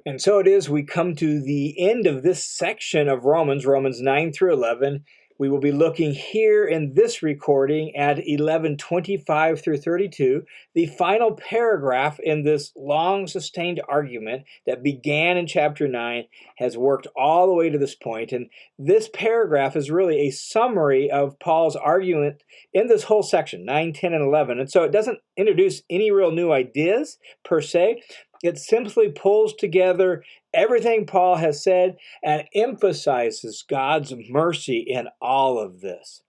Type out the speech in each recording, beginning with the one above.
And so it is, we come to the end of this section of Romans 9 through 11. We will be looking here in this recording at 11:25 through 32, the final paragraph in this long sustained argument that began in chapter 9 has worked all the way to this point. And this paragraph is really a summary of Paul's argument in this whole section, 9, 10, and 11. And so it doesn't introduce any real new ideas per se. It simply pulls together everything Paul has said and emphasizes God's mercy in all of this.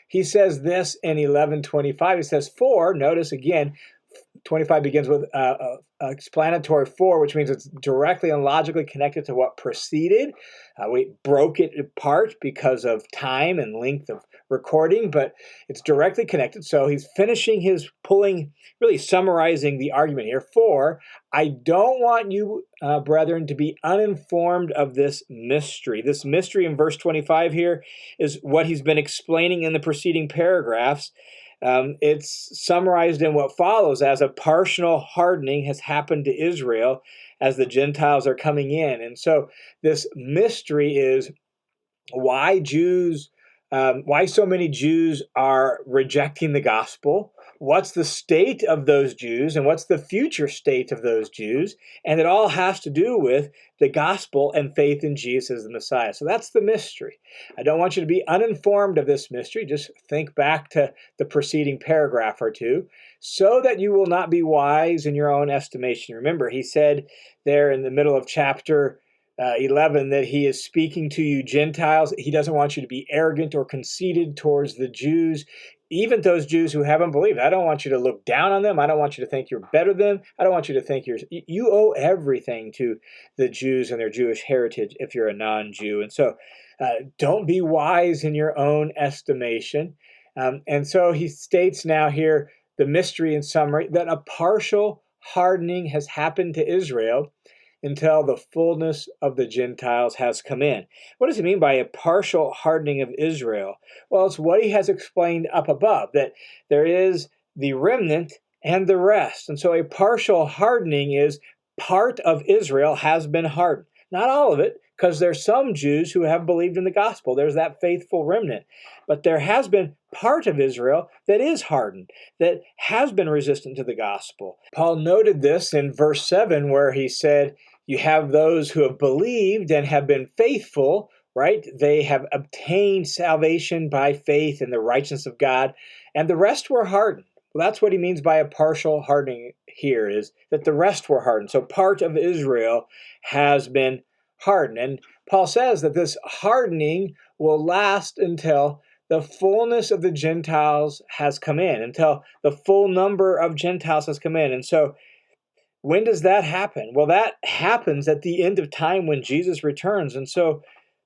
He says this in 11:25. He says, "For," notice again, 25 begins with explanatory for, which means it's directly and logically connected to what preceded. We broke it apart because of time and length of recording, but it's directly connected. So he's finishing his really summarizing the argument here. For, I don't want you, brethren, to be uninformed of this mystery. This mystery in verse 25 here is what he's been explaining in the preceding paragraphs. It's summarized in what follows as a partial hardening has happened to Israel as the Gentiles are coming in. And so this mystery is why so many Jews are rejecting the gospel. What's the state of those Jews and what's the future state of those Jews? And it all has to do with the gospel and faith in Jesus as the Messiah. So that's the mystery. I don't want you to be uninformed of this mystery. Just think back to the preceding paragraph or two, so that you will not be wise in your own estimation. Remember, he said there in the middle of chapter 11 that he is speaking to you Gentiles. He doesn't want you to be arrogant or conceited towards the Jews, even those Jews who haven't believed. I don't want you to look down on them. I don't want you to think you're better than them. I don't want you to think you owe everything to the Jews and their Jewish heritage if you're a non-Jew. And so don't be wise in your own estimation. And so he states now here the mystery in summary that a partial hardening has happened to Israel until the fullness of the Gentiles has come in. What does he mean by a partial hardening of Israel? Well, it's what he has explained up above, that there is the remnant and the rest. And so a partial hardening is part of Israel has been hardened. Not all of it, because there's some Jews who have believed in the gospel. There's that faithful remnant. But there has been part of Israel that is hardened, that has been resistant to the gospel. Paul noted this in verse 7 where he said, you have those who have believed and have been faithful, right? They have obtained salvation by faith in the righteousness of God, and the rest were hardened. Well, that's what he means by a partial hardening here, is that the rest were hardened. So part of Israel has been hardened. And Paul says that this hardening will last until the fullness of the Gentiles has come in, until the full number of Gentiles has come in. And so when does that happen? Well, that happens at the end of time when Jesus returns. And so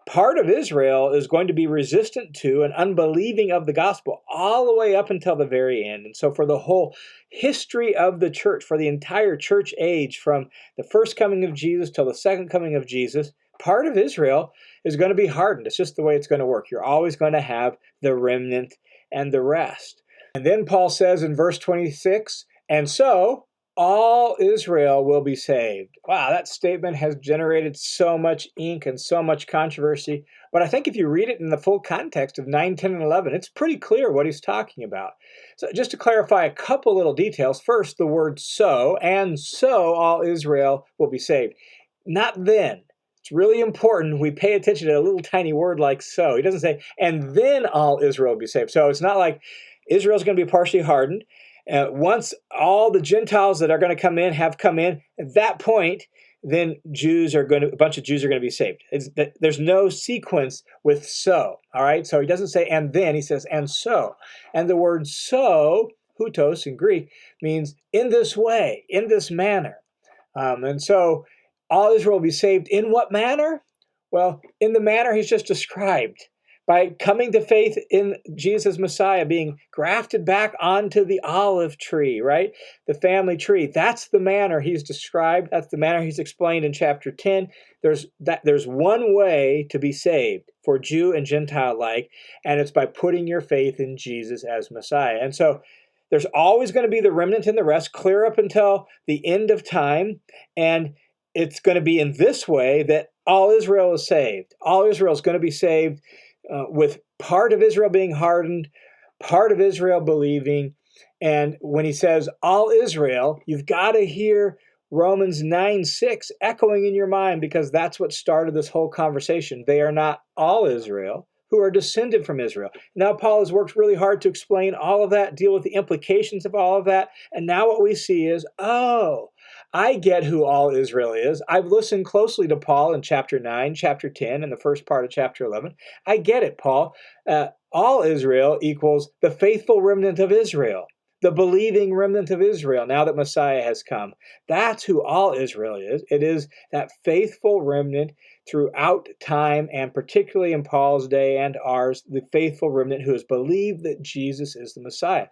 part of Israel is going to be resistant to and unbelieving of the gospel all the way up until the very end. And so for the whole history of the church, for the entire church age, from the first coming of Jesus till the second coming of Jesus, part of Israel is going to be hardened. It's just the way it's going to work. You're always going to have the remnant and the rest. And then Paul says in verse 26, and so all Israel will be saved. Wow, that statement has generated so much ink and so much controversy. But I think if you read it in the full context of 9, 10, and 11, it's pretty clear what he's talking about. So just to clarify a couple little details. First, the word so, and so all Israel will be saved. Not then. It's really important we pay attention to a little tiny word like so. He doesn't say, and then all Israel will be saved. So it's not like Israel's going to be partially hardened. Once all the Gentiles that are going to come in have come in, at that point, then a bunch of Jews are going to be saved. There's no sequence with so, all right? So he doesn't say and then, he says and so. And the word so, hutos in Greek, means in this way, in this manner. And so all Israel will be saved in what manner? Well, in the manner he's just described. By coming to faith in Jesus Messiah, being grafted back onto the olive tree, right? The family tree. That's the manner he's described. That's the manner he's explained in chapter 10. There's one way to be saved for Jew and Gentile alike, and it's by putting your faith in Jesus as Messiah. And so there's always going to be the remnant and the rest, clear up until the end of time. And it's going to be in this way that all Israel is saved. All Israel is going to be saved with part of Israel being hardened, part of Israel believing. And when he says all Israel, you've got to hear Romans 9:6 echoing in your mind, because that's what started this whole conversation. They are not all Israel who are descended from Israel. Now, Paul has worked really hard to explain all of that, deal with the implications of all of that. And now what we see is, oh, I get who all Israel is. I've listened closely to Paul in chapter 9, chapter 10, and the first part of chapter 11. I get it, Paul. All Israel equals the faithful remnant of Israel, the believing remnant of Israel, now that Messiah has come. That's who all Israel is. It is that faithful remnant throughout time, and particularly in Paul's day and ours, the faithful remnant who has believed that Jesus is the Messiah.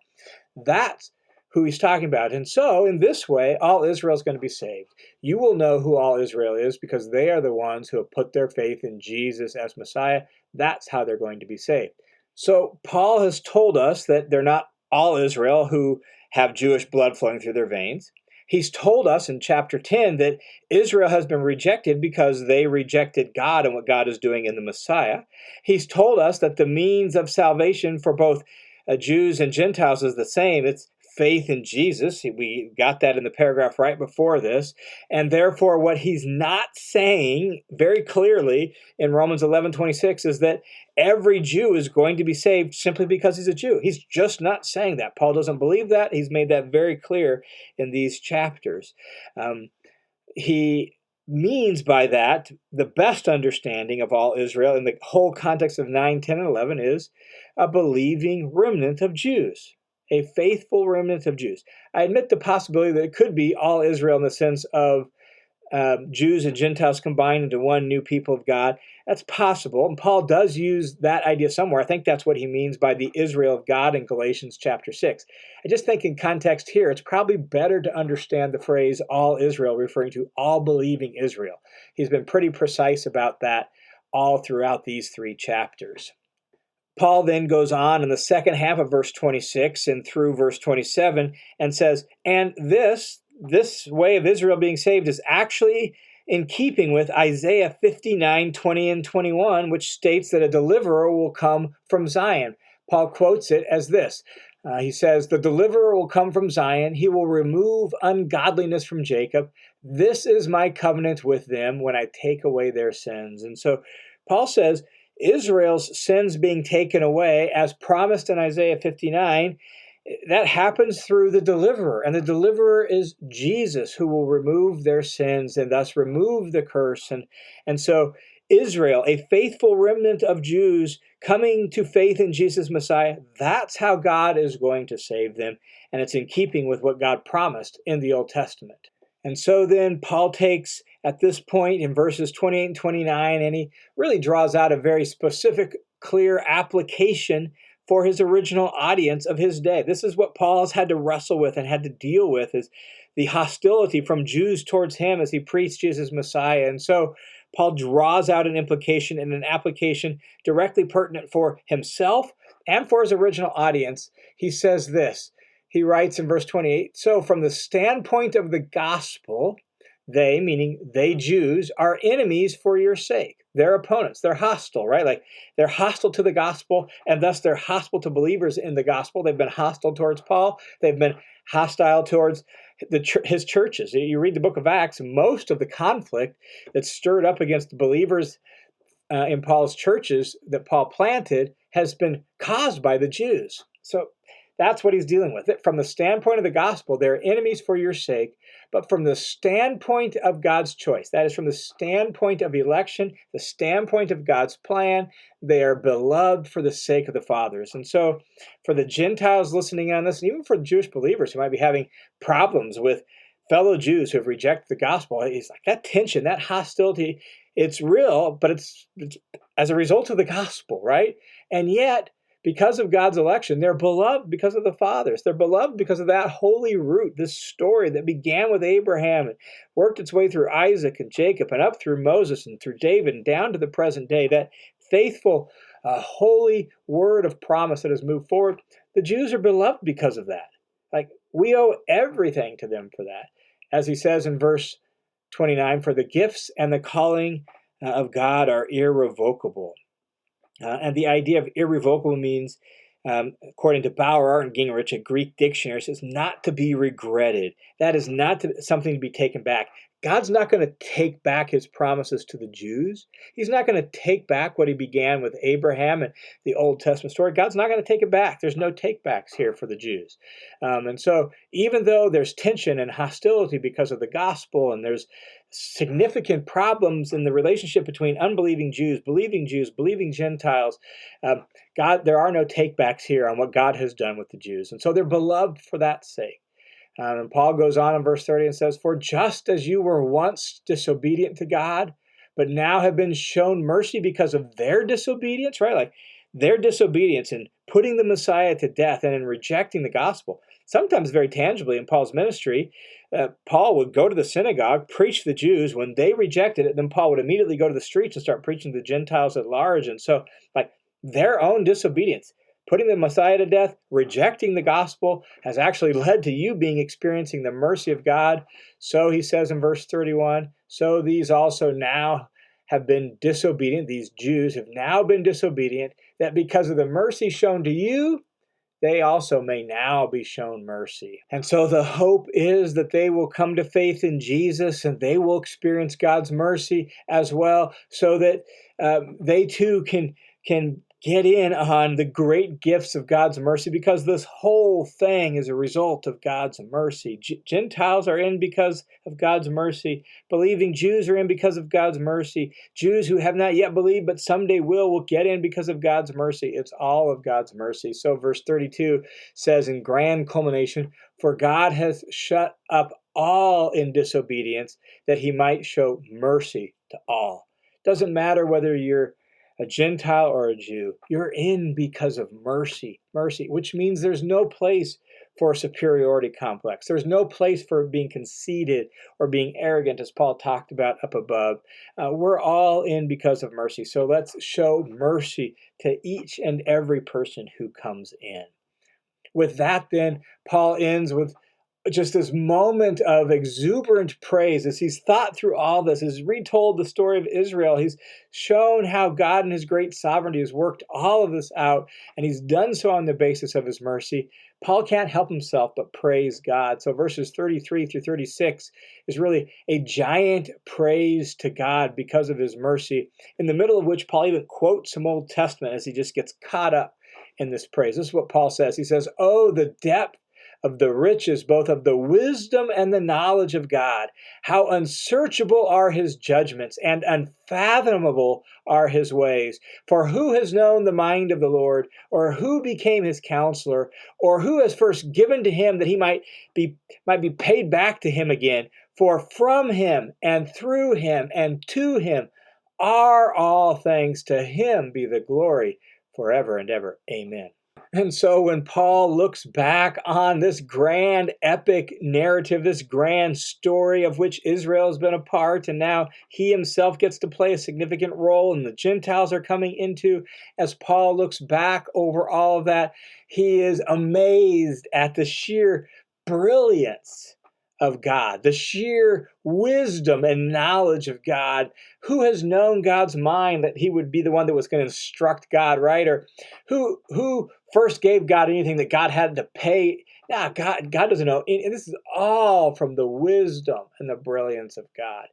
That's who he's talking about. And so, in this way, all Israel is going to be saved. You will know who all Israel is because they are the ones who have put their faith in Jesus as Messiah. That's how they're going to be saved. So, Paul has told us that they're not all Israel who have Jewish blood flowing through their veins. He's told us in chapter 10 that Israel has been rejected because they rejected God and what God is doing in the Messiah. He's told us that the means of salvation for both Jews and Gentiles is the same. It's faith in Jesus. We got that in the paragraph right before this. And therefore, what he's not saying very clearly in Romans 11:26 is that every Jew is going to be saved simply because he's a Jew. He's just not saying that. Paul doesn't believe that. He's made that very clear in these chapters. He means by that the best understanding of all Israel in the whole context of 9, 10, and 11 is a believing remnant of Jews, a faithful remnant of Jews. I admit the possibility that it could be all Israel in the sense of Jews and Gentiles combined into one new people of God. That's possible, and Paul does use that idea somewhere. I think that's what he means by the Israel of God in Galatians chapter 6. I just think in context here, it's probably better to understand the phrase all Israel referring to all believing Israel. He's been pretty precise about that all throughout these 3 chapters. Paul then goes on in the second half of verse 26 and through verse 27 and says, and this way of Israel being saved is actually in keeping with Isaiah 59, 20 and 21, which states that a deliverer will come from Zion. Paul quotes it as this. He says, the deliverer will come from Zion. He will remove ungodliness from Jacob. This is my covenant with them when I take away their sins. And so Paul says, Israel's sins being taken away, as promised in Isaiah 59, that happens through the deliverer. And the deliverer is Jesus, who will remove their sins and thus remove the curse. And so Israel, a faithful remnant of Jews coming to faith in Jesus Messiah, that's how God is going to save them. And it's in keeping with what God promised in the Old Testament. And so then Paul takes, at this point in verses 28 and 29, and he really draws out a very specific, clear application for his original audience of his day. This is what Paul has had to wrestle with and had to deal with, is the hostility from Jews towards him as he preached Jesus Messiah. And so Paul draws out an implication and an application directly pertinent for himself and for his original audience. He says this. He writes in verse 28, so from the standpoint of the gospel, they, meaning they Jews, are enemies for your sake. They're opponents. They're hostile, right? Like they're hostile to the gospel, and thus they're hostile to believers in the gospel. They've been hostile towards Paul. They've been hostile towards his churches. You read the book of Acts, most of the conflict that's stirred up against the believers in Paul's churches that Paul planted has been caused by the Jews. So that's what he's dealing with. From the standpoint of the gospel, they're enemies for your sake, but from the standpoint of God's choice, that is from the standpoint of election, the standpoint of God's plan, they are beloved for the sake of the fathers. And so for the Gentiles listening on this, and even for Jewish believers who might be having problems with fellow Jews who have rejected the gospel, it's like that tension, that hostility, it's real, but it's as a result of the gospel, right? And yet, because of God's election, they're beloved because of the fathers. They're beloved because of that holy root, this story that began with Abraham and worked its way through Isaac and Jacob and up through Moses and through David and down to the present day, that faithful, holy word of promise that has moved forward. The Jews are beloved because of that. Like we owe everything to them for that. As he says in verse 29, for the gifts and the calling of God are irrevocable. And the idea of irrevocable means, according to Bauer and Gingrich, a Greek dictionary, says not to be regretted. That is not something to be taken back. God's not going to take back his promises to the Jews. He's not going to take back what he began with Abraham and the Old Testament story. God's not going to take it back. There's no takebacks here for the Jews. And so even though there's tension and hostility because of the gospel, and there's significant problems in the relationship between unbelieving Jews, believing Gentiles, there are no takebacks here on what God has done with the Jews. And so they're beloved for that sake. And Paul goes on in verse 30 and says, for just as you were once disobedient to God, but now have been shown mercy because of their disobedience, right? Like their disobedience in putting the Messiah to death and in rejecting the gospel. Sometimes very tangibly in Paul's ministry, Paul would go to the synagogue, preach to the Jews. When they rejected it, then Paul would immediately go to the streets and start preaching to the Gentiles at large. And so, like, their own disobedience, putting the Messiah to death, rejecting the gospel, has actually led to you experiencing the mercy of God. So he says in verse 31, so these also now have been disobedient, these Jews have now been disobedient, that because of the mercy shown to you, they also may now be shown mercy. And so the hope is that they will come to faith in Jesus and they will experience God's mercy as well, so that they too can get in on the great gifts of God's mercy, because this whole thing is a result of God's mercy. Gentiles are in because of God's mercy. Believing Jews are in because of God's mercy. Jews who have not yet believed but someday will get in because of God's mercy. It's all of God's mercy. So verse 32 says in grand culmination, for God has shut up all in disobedience, that he might show mercy to all. Doesn't matter whether you're a Gentile or a Jew, you're in because of mercy, which means there's no place for a superiority complex. There's no place for being conceited or being arrogant, as Paul talked about up above. We're all in because of mercy. So let's show mercy to each and every person who comes in. With that, then, Paul ends with just this moment of exuberant praise as he's thought through all this, he's retold the story of Israel. He's shown how God in his great sovereignty has worked all of this out, and he's done so on the basis of his mercy. Paul can't help himself but praise God. So verses 33 through 36 is really a giant praise to God because of his mercy, in the middle of which Paul even quotes some Old Testament as he just gets caught up in this praise. This is what Paul says. He says, oh, the depth of the riches, both of the wisdom and the knowledge of God. How unsearchable are his judgments, and unfathomable are his ways. For who has known the mind of the Lord, or who became his counselor, or who has first given to him that he might be paid back to him again? For from him and through him and to him are all things. To him be the glory forever and ever. Amen. And so when Paul looks back on this grand epic narrative, this grand story of which Israel has been a part, and now he himself gets to play a significant role, and the Gentiles are coming into, as Paul looks back over all of that, he is amazed at the sheer brilliance of God, the sheer wisdom and knowledge of God. Who has known God's mind that he would be the one that was going to instruct God, right? Or who first gave God anything that God had to pay? Nah, God doesn't know. And this is all from the wisdom and the brilliance of God.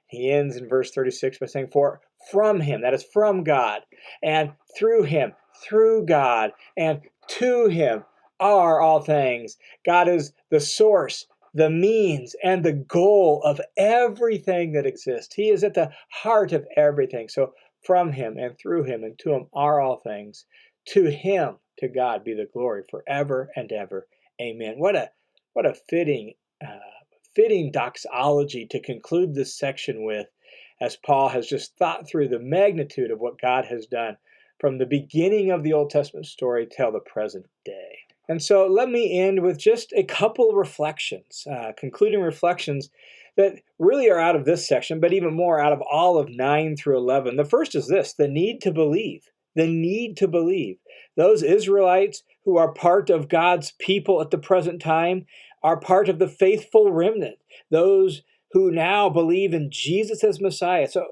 He ends in verse 36 by saying, for from him, that is from God, and through him, through God, and to him are all things. God is the source, the means, and the goal of everything that exists. He is at the heart of everything. So from him and through him and to him are all things. To him, to God, be the glory forever and ever. Amen. What a fitting doxology to conclude this section with, as Paul has just thought through the magnitude of what God has done from the beginning of the Old Testament story till the present day. And so let me end with just a couple reflections, concluding reflections that really are out of this section, but even more out of all of 9 through 11. The first is this: the need to believe. The need to believe. Those Israelites who are part of God's people at the present time are part of the faithful remnant. Those who now believe in Jesus as Messiah. So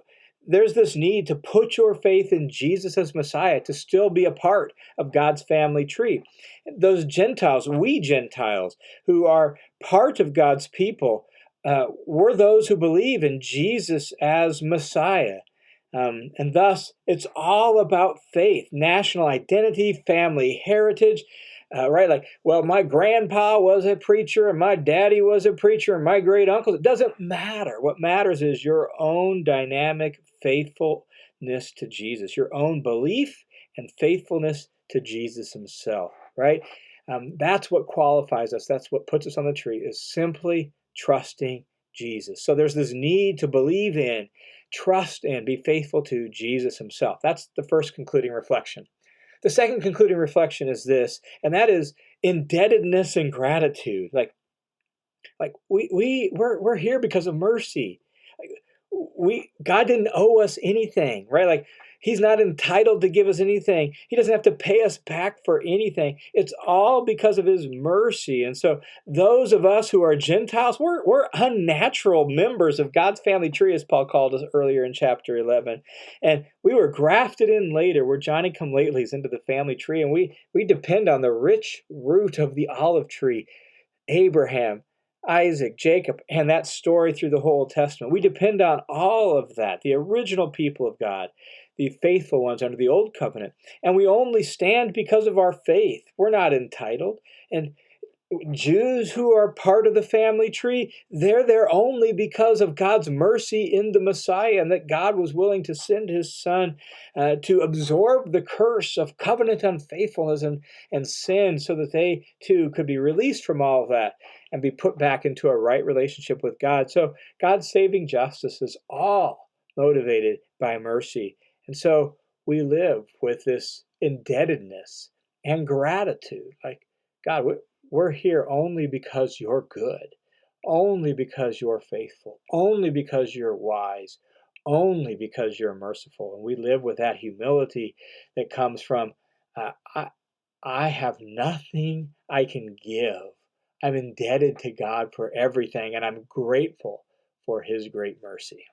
there's this need to put your faith in Jesus as Messiah to still be a part of God's family tree. Those Gentiles, we Gentiles, who are part of God's people, we're those who believe in Jesus as Messiah. And thus, it's all about faith, national identity, family heritage, right? Like, well, my grandpa was a preacher, and my daddy was a preacher, and my great uncle. It doesn't matter. What matters is your own dynamic faithfulness to Jesus, your own belief and faithfulness to Jesus himself, right? That's what qualifies us. That's what puts us on the tree, is simply trusting Jesus. So there's this need to believe in, trust in, be faithful to Jesus himself. That's the first concluding reflection. The second concluding reflection is this, and that is indebtedness and gratitude. Like we're here because of mercy. God didn't owe us anything, right? Like, he's not entitled to give us anything. He doesn't have to pay us back for anything. It's all because of his mercy. And so those of us who are Gentiles, we're unnatural members of God's family tree, as Paul called us earlier in chapter 11. And we were grafted in later. We're Johnny-come-latelys into the family tree. And we depend on the rich root of the olive tree, Abraham, Isaac, Jacob, and that story through the whole Old Testament. We depend on all of that, the original people of God, the faithful ones under the Old Covenant. And we only stand because of our faith. We're not entitled. And Jews who are part of the family tree, they're there only because of God's mercy in the Messiah, and that God was willing to send his son to absorb the curse of covenant unfaithfulness and sin, so that they too could be released from all of that and be put back into a right relationship with God. So God's saving justice is all motivated by mercy. And so we live with this indebtedness and gratitude. Like, God, we're here only because you're good, only because you're faithful, only because you're wise, only because you're merciful. And we live with that humility that comes from, I have nothing I can give. I'm indebted to God for everything, and I'm grateful for his great mercy.